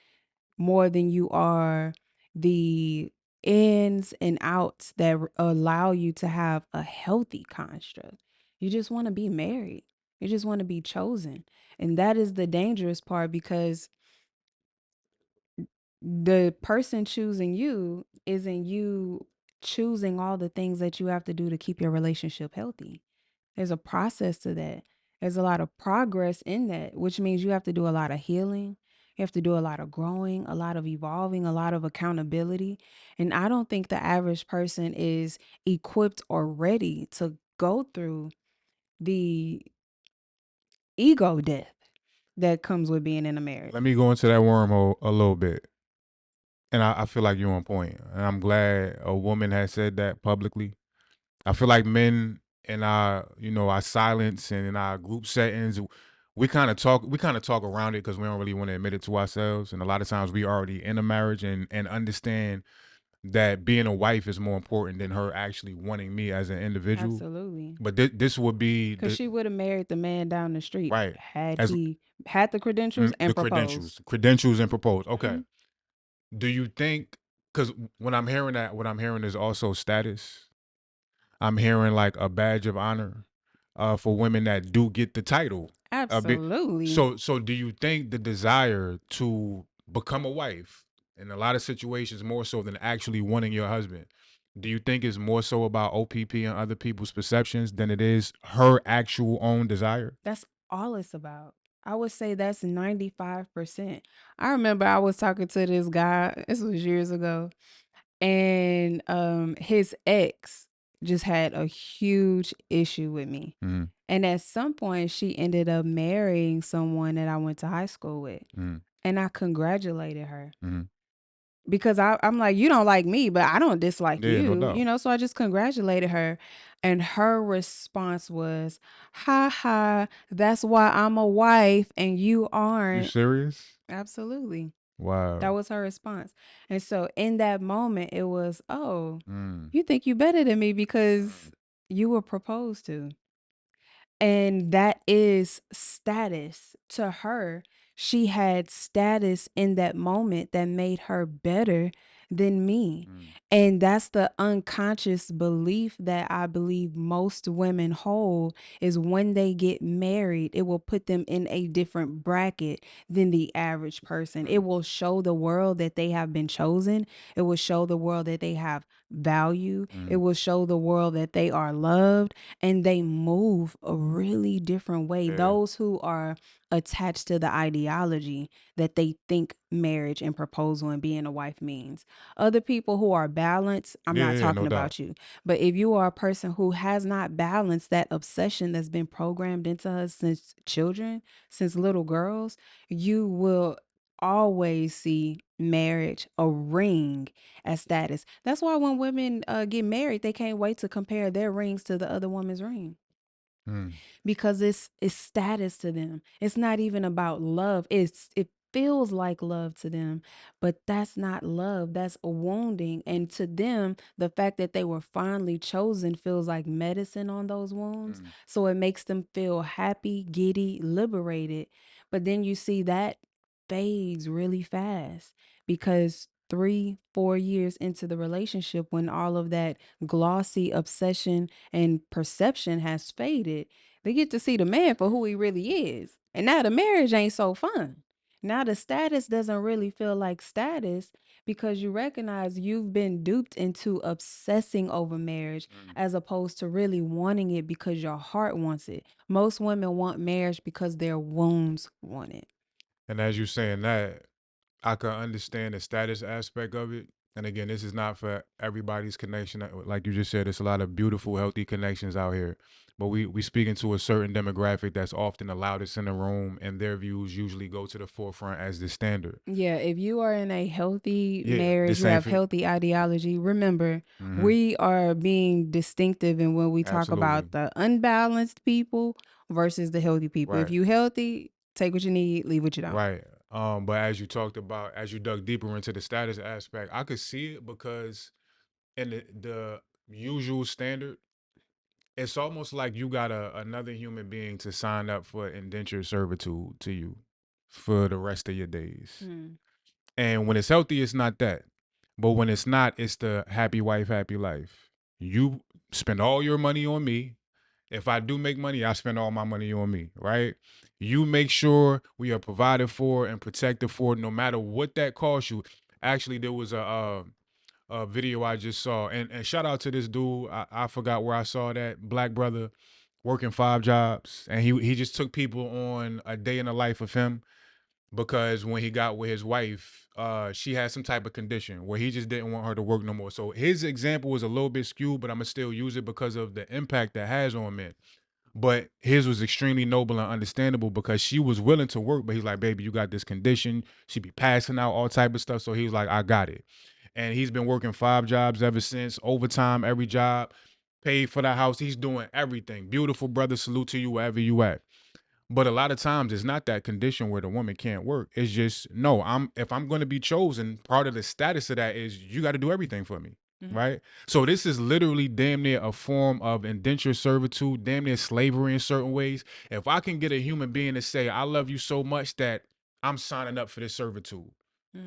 more than you are the ins and outs that allow you to have a healthy construct. You just want to be married. You just want to be chosen. And that is the dangerous part because the person choosing you isn't you choosing all the things that you have to do to keep your relationship healthy. There's a process to that. There's a lot of progress in that, which means you have to do a lot of healing. You have to do a lot of growing, a lot of evolving, a lot of accountability. And I don't think the average person is equipped or ready to go through the ego death that comes with being in a marriage. Let me go into that wormhole a little bit. And I feel like you're on point. And I'm glad a woman has said that publicly. I feel like men in our, our silence and in our group settings, we kind of talk around it because we don't really want to admit it to ourselves. And a lot of times we already in a marriage and understand that being a wife is more important than her actually wanting me as an individual. Absolutely. But this would be Because the she would have married the man down the street right had as he had the credentials the and proposed. credentials and propose. Okay. Mhm. Do you think? Because when I'm hearing that, what I'm hearing is also status. I'm hearing like a badge of honor for women that do get the title. A bit. Absolutely. So do you think the desire to become a wife in a lot of situations more so than actually wanting your husband? Do you think it's more so about OPP and other people's perceptions than it is her actual own desire? That's all it's about. I would say that's 95%. I remember I was talking to this guy, this was years ago, and his ex just had a huge issue with me. Mm-hmm. And at some point she ended up marrying someone that I went to high school with. Mm-hmm. And I congratulated her. Mm-hmm. Because I'm like, you don't like me, but I don't dislike Yeah, no you, doubt. so I just congratulated her. And her response was, ha ha, that's why I'm a wife and you You aren't. serious? Absolutely. That Wow. was her response. And so in that moment, it was, oh, Mm. you think you better than me because Mm. you were proposed to. And that is status to her. She had status in that moment that made her better than me. Mm. And that's the unconscious belief that I believe most women hold is when they get married, it will put them in a different bracket than the average person. It Mm. will show the world that they have been chosen. It will show the world that they have value. It Mm. will show the world that they are loved and they move a really different way. Yeah. Those who are attached to the ideology that they think marriage and proposal and being a wife means. Other people who are balanced, I'm Yeah, not yeah, talking no doubt. about you. But if you are a person who has not balanced that obsession that's been programmed into us since children, since little girls, you will always see marriage, a ring as status. That's why when women get married, they can't wait to compare their rings to the other woman's ring Mm. because it's status to them. It's not even about love. It feels like love to them, but that's not love. That's a wounding. And to them, the fact that they were finally chosen feels like medicine on those wounds. Mm. So it makes them feel happy, giddy, liberated. But then you see that fades really fast because 3-4 years into the relationship, when all of that glossy obsession and perception has faded, they get to see the man for who he really is. And now the marriage ain't so fun. Now the status doesn't really feel like status because you recognize you've been duped into obsessing over marriage Mm. as opposed to really wanting it because your heart wants it. Most women want marriage because their wounds want it. And as you're saying that, I can understand the status aspect of it And again, this is not for everybody's connection. Like you just said, it's a lot of beautiful, healthy connections out here. But we speaking to a certain demographic that's often the loudest in the room, and their views usually go to the forefront as the standard. Yeah, if you are in a healthy Yeah, marriage, this you ain't have for healthy ideology. Remember, we are being distinctive in when we talk absolutely about the unbalanced people versus the healthy people. If right, you healthy, take what you need, leave what you don't. right. But as you talked about, as you dug deeper into the status aspect, I could see it because in the usual standard, it's almost like you got another human being to sign up for indentured servitude to you for the rest of your days. Mm. And when it's healthy, it's not that. But when it's not, it's the happy wife, happy life. You spend all your money on me. If I do make money, I spend all my money on me, right? You make sure we are provided for and protected for no matter what that costs you. Actually, there was a video I just saw, and shout out to this dude. I forgot where I saw that black brother working 5 jobs, and he just took people on a day in the life of him because when he got with his wife, she had some type of condition where he just didn't want her to work no more. So his example was a little bit skewed, but I'm gonna still use it because of the impact that has on men. But his was extremely noble and understandable because she was willing to work, but he's like, baby, you got this condition. She be passing out all type of stuff. So he's like, I got it. And he's been working 5 jobs ever since, overtime, every job, paid for the house. He's doing everything. Beautiful brother. Salute to you wherever you at. But a lot of times it's not that condition where the woman can't work. It's just no, if I'm going to be chosen, part of the status of that is you got to do everything for me. Right. So this is literally damn near a form of indentured servitude, damn near slavery in certain ways. If I can get a human being to say, I love you so much that I'm signing up for this servitude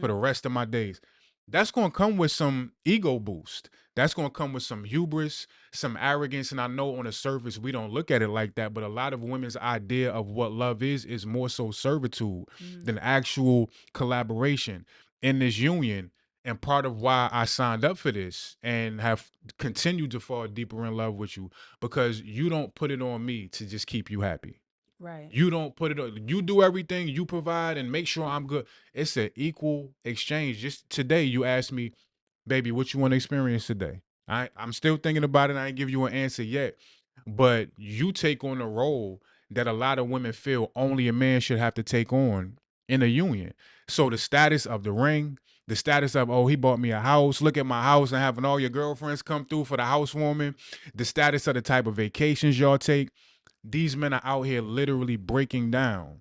for the rest of my days, that's going to come with some ego boost. That's going to come with some hubris, some arrogance. And I know on the surface, we don't look at it like that, but a lot of women's idea of what love is more so servitude than actual collaboration in this union. And part of why I signed up for this and have continued to fall deeper in love with you, because you don't put it on me to just keep you happy. Right. You don't put it on, you do everything, you provide and make sure I'm good. It's an equal exchange. Just today, you asked me, baby, what you want to experience today? I'm still thinking about it. I ain't give you an answer yet. But you take on a role that a lot of women feel only a man should have to take on in a union. So the status of the ring, the status of, oh, he bought me a house, look at my house, and having all your girlfriends come through for the housewarming, the status of the type of vacations y'all take. These men are out here literally breaking down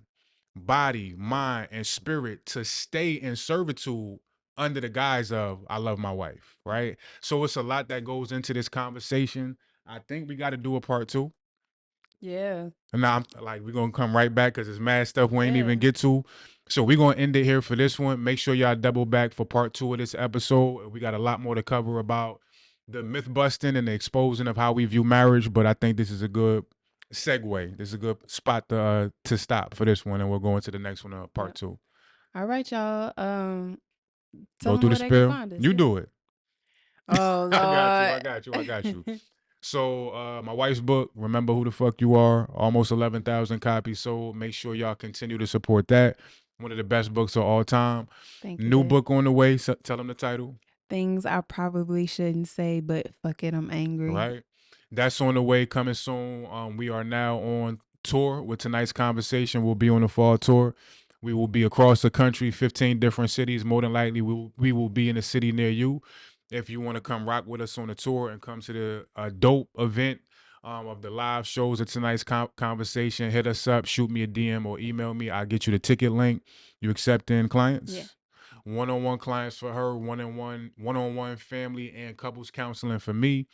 body, mind, and spirit to stay in servitude under the guise of I love my wife, right? So it's a lot that goes into this conversation. I think we got to do a part 2. Yeah. And now I'm like, we're gonna come right back because it's mad stuff we ain't even Yeah. get to. So we're gonna end it here for this one. Make sure y'all double back for part 2 of this episode. We got a lot more to cover about the myth busting and the exposing of how we view marriage. But I think this is a good segue. This is a good spot to stop for this one, and we'll go into the next one, part Yep. 2. All right, y'all. Tell Go them through the where they can spill. find us. You Yeah. do it. Oh I got you. Lord. I got you. I got you. So my wife's book, Remember Who the Fuck You Are, almost 11,000 copies sold. Make sure y'all continue to support that. One of the best books of all time. Thank you, New babe. book on the way. So, tell them the title. Things I probably shouldn't say, but fuck it, I'm angry. Right. That's on the way, coming soon. We are now on tour with tonight's conversation. We'll be on the fall tour. We will be across the country, 15 different cities. More than likely, we will be in a city near you. If you want to come rock with us on the tour and come to the dope event of the live shows of tonight's conversation, hit us up, shoot me a DM or email me. I'll get you the ticket link. You accepting clients? Yeah. One-on-one clients for her, one-on-one family and couples counseling for me.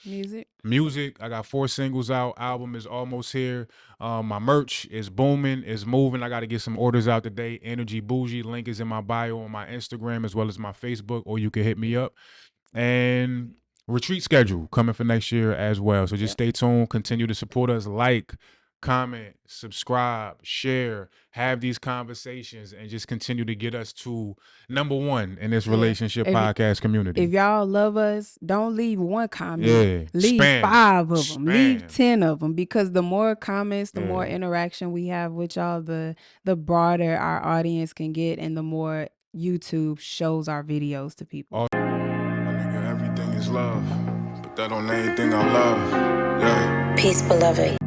Music, I got 4 singles out. Album is almost here. My merch is booming, is moving. I got to get some orders out today. Energy Bougie, link is in my bio on my Instagram as well as my Facebook, or you can hit me up. And retreat schedule coming for next year as well. So just stay tuned. Continue to support us. Like, comment, subscribe, share, have these conversations, and just continue to get us to number 1 in this relationship podcast community. If y'all love us, don't leave one comment. Yeah. Leave Spam. 5 of them. Leave Spam. 10 of them, because the more comments, the Yeah. more interaction we have with y'all, the broader our audience can get, and the more YouTube shows our videos to people. love, but that on anything I love. Yeah. Peace, beloved.